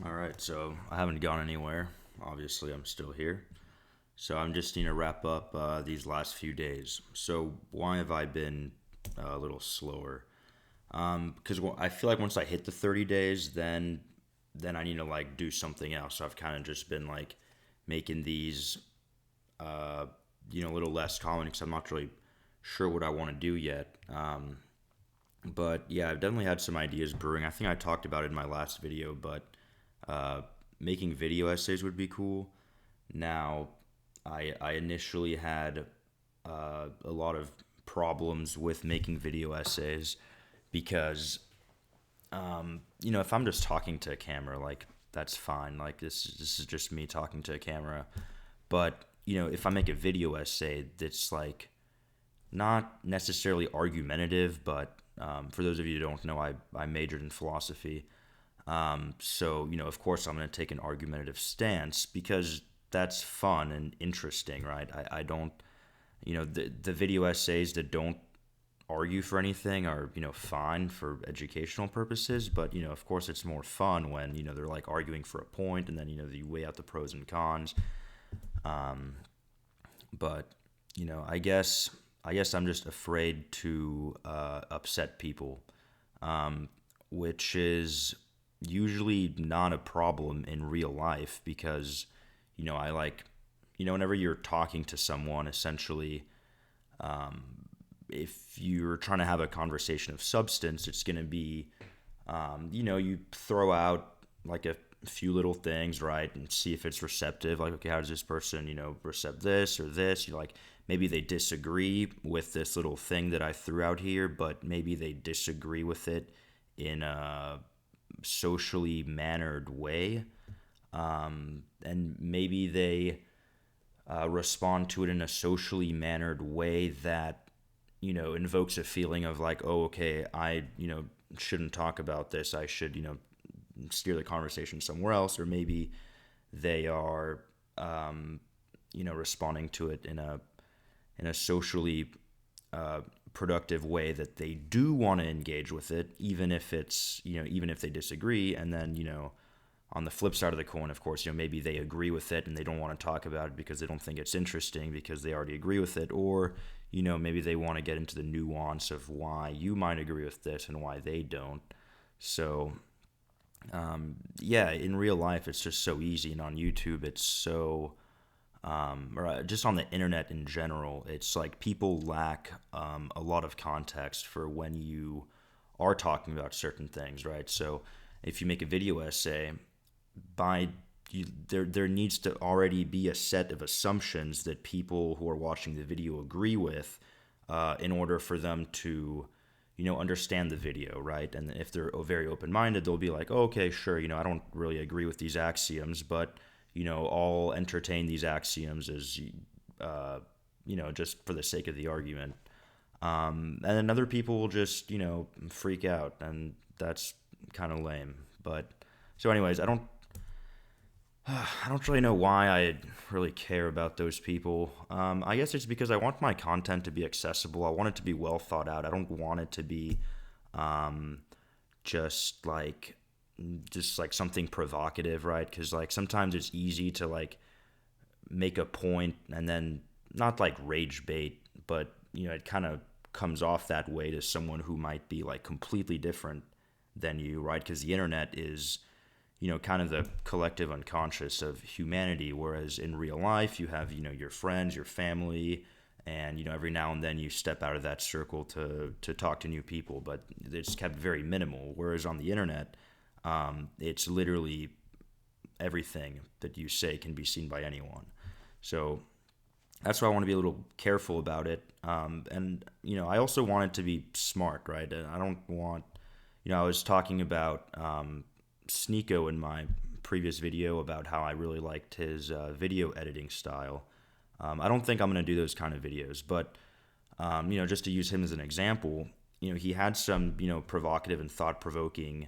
All right, so I haven't gone anywhere. Obviously, I'm still here. So I'm just need to wrap up these last few days. So why have I been a little slower? Because I feel like once I hit the 30 days, then I need to like do something else. So I've kind of just been like making these uh, a little less common because I'm not really sure what I want to do yet. But yeah, I've definitely had some ideas brewing. I think I talked about it in my last video, but uh, making video essays would be cool. Now, I initially had a lot of problems with making video essays because, if I'm just talking to a camera, like, that's fine. Like, this is just me talking to a camera. But, if I make a video essay that's, like, not necessarily argumentative, but for those of you who don't know, I majored in philosophy. So, of course, I'm going to take an argumentative stance because that's fun and interesting, right? I don't, the video essays that don't argue for anything are, fine for educational purposes. But, of course, it's more fun when, they're like arguing for a point and then, you weigh out the pros and cons. Um, but, I guess I'm just afraid to upset people, um, which is usually not a problem in real life because, I like, whenever you're talking to someone, essentially, if you're trying to have a conversation of substance, it's going to be, you throw out like a few little things, right, and see if it's receptive. Like, okay, how does this person, recept this or this? You like maybe they disagree with this little thing that I threw out here, but maybe they disagree with it in a socially mannered way, and maybe they respond to it in a socially mannered way that invokes a feeling of like, oh, okay, I shouldn't talk about this. I should steer the conversation somewhere else, or maybe they are responding to it in a socially uh, productive way that they do want to engage with it, even if it's even if they disagree. And then on the flip side of the coin, of course, maybe they agree with it and they don't want to talk about it because they don't think it's interesting because they already agree with it, or maybe they want to get into the nuance of why you might agree with this and why they don't. So yeah, in real life, it's just so easy, and on YouTube, it's so or just on the internet in general, it's like people lack a lot of context for when you are talking about certain things, right? So if you make a video essay, by there needs to already be a set of assumptions that people who are watching the video agree with, in order for them to understand the video, right? And if they're very open-minded, they'll be like, oh, okay, sure, I don't really agree with these axioms, but I'll entertain these axioms as uh, just for the sake of the argument. And then other people will just freak out, and that's kind of lame. But so anyways, I don't really know why I really care about those people. I guess it's because I want my content to be accessible. I want it to be well thought out. I don't want it to be um, just like something provocative, right? Because like sometimes it's easy to like make a point and then not like rage bait, but it kind of comes off that way to someone who might be like completely different than you, right? Because the internet is kind of the collective unconscious of humanity, whereas in real life you have your friends, your family, and every now and then you step out of that circle to talk to new people, but it's kept very minimal. Whereas on the internet, it's literally everything that you say can be seen by anyone. So that's why I want to be a little careful about it. And I also want it to be smart, right? And I don't want, I was talking about Sneeko in my previous video about how I really liked his video editing style. I don't think I'm going to do those kind of videos, but just to use him as an example, he had some provocative and thought provoking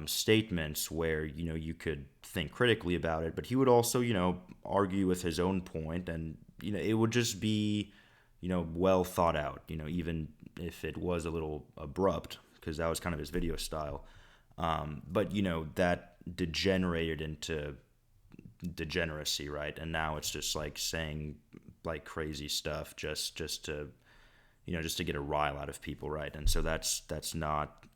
statements where you could think critically about it, but he would also argue with his own point, and it would just be well thought out. Even if it was a little abrupt, because that was kind of his video style. But that degenerated into degeneracy, right? And now it's just like saying like crazy stuff just to just to get a rile out of people, right? And so that's not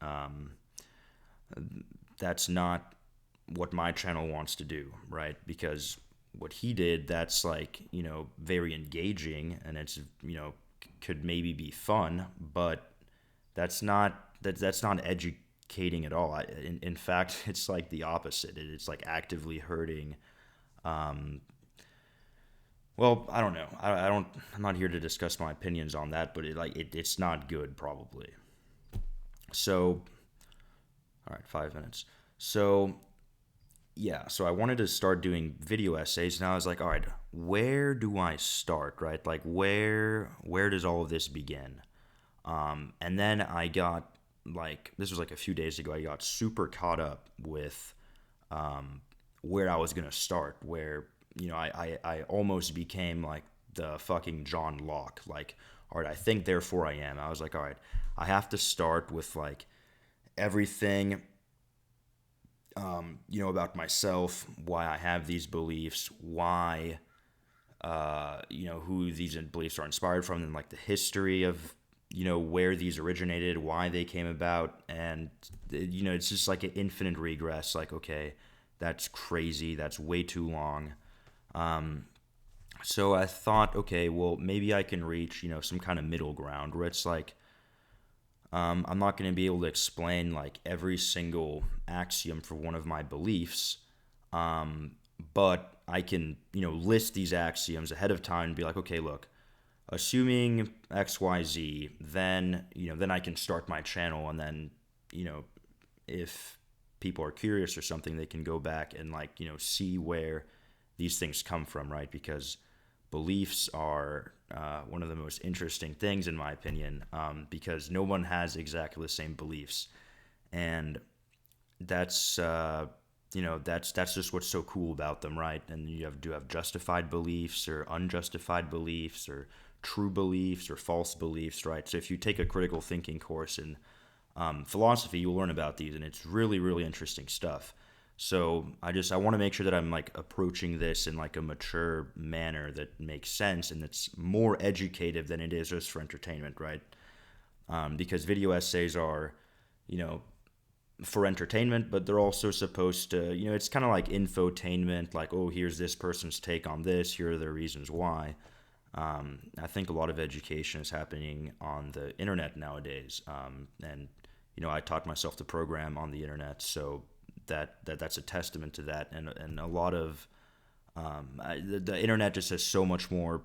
what my channel wants to do, right? Because what he did, that's like very engaging, and it's could maybe be fun, but that's not educating at all. In fact, it's like the opposite. It's like actively hurting. Well, I don't know. I don't. I'm not here to discuss my opinions on that, but it's not good, probably. So, all right, 5 minutes. So yeah, so I wanted to start doing video essays, and I was like, all right, where do I start, right? Like, where does all of this begin? And then I got like this was like a few days ago. I got super caught up with where I was gonna start. Where I almost became like the fucking John Locke. Like, all right, I think therefore I am. I was like, all right, I have to start with like everything about myself, why I have these beliefs, why, who these beliefs are inspired from, and like the history of, where these originated, why they came about. And, it's just like an infinite regress. Like, okay, that's crazy. That's way too long. So I thought, okay, well, maybe I can reach, some kind of middle ground where it's like, I'm not going to be able to explain like every single axiom for one of my beliefs, but I can, list these axioms ahead of time and be like, okay, look, assuming X, Y, Z, then I can start my channel, and then, if people are curious or something, they can go back and like, see where these things come from, right? Because beliefs are one of the most interesting things, in my opinion, because no one has exactly the same beliefs, and that's that's just what's so cool about them, right? And you have justified beliefs or unjustified beliefs or true beliefs or false beliefs, right? So if you take a critical thinking course in philosophy, you'll learn about these, and it's really really interesting stuff. So I want to make sure that I'm like approaching this in like a mature manner that makes sense and it's more educative than it is just for entertainment, right? Because video essays are, you know, for entertainment, but they're also supposed to, it's kind of like infotainment, like, oh, here's this person's take on this, here are their reasons why. I think a lot of education is happening on the internet nowadays, and I taught myself to program on the internet, so that's a testament to that, and a lot of the internet just has so much more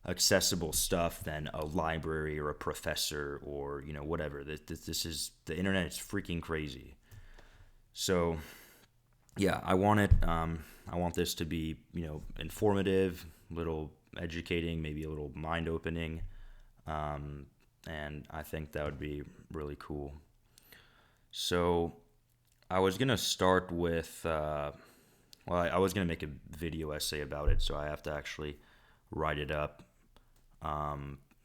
accessible stuff than a library or a professor or whatever. This is the internet is freaking crazy. So yeah, I want it. I want this to be informative, a little educating, maybe a little mind opening, and I think that would be really cool. So I was gonna start with I was gonna make a video essay about it, so I have to actually write it up.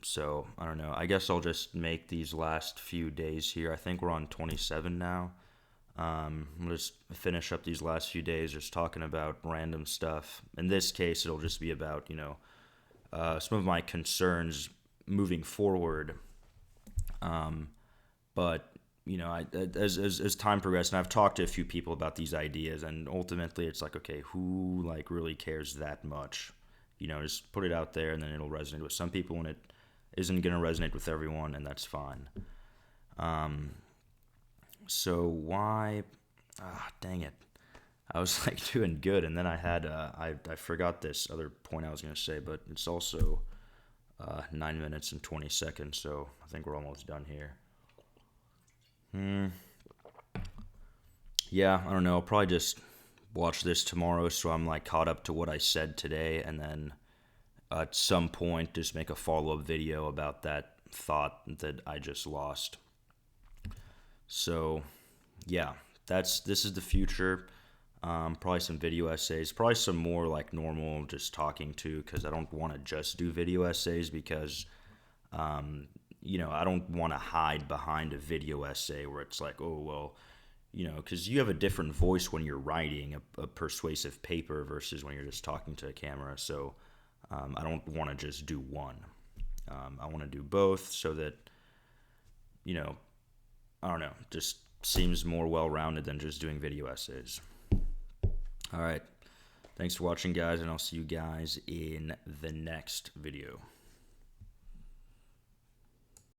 So I don't know. I guess I'll just make these last few days here. I think we're on 27 now. We'll just finish up these last few days just talking about random stuff. In this case, it'll just be about some of my concerns moving forward. But as time progressed, and I've talked to a few people about these ideas, and ultimately it's like, okay, who like really cares that much? Just put it out there, and then it'll resonate with some people, and it isn't gonna resonate with everyone, and that's fine. So why? Dang it! I was like doing good, and then I had I forgot this other point I was gonna say, but it's also 9 minutes and 20 seconds, so I think we're almost done here. Yeah, I don't know. I'll probably just watch this tomorrow so I'm like caught up to what I said today, and then at some point just make a follow-up video about that thought that I just lost. So yeah, this is the future. Probably some video essays, probably some more like normal just talking to, because I don't want to just do video essays because I don't want to hide behind a video essay where it's like, oh, well, because you have a different voice when you're writing a persuasive paper versus when you're just talking to a camera. So I don't want to just do one. I want to do both so that, I don't know, just seems more well-rounded than just doing video essays. All right. Thanks for watching, guys, and I'll see you guys in the next video.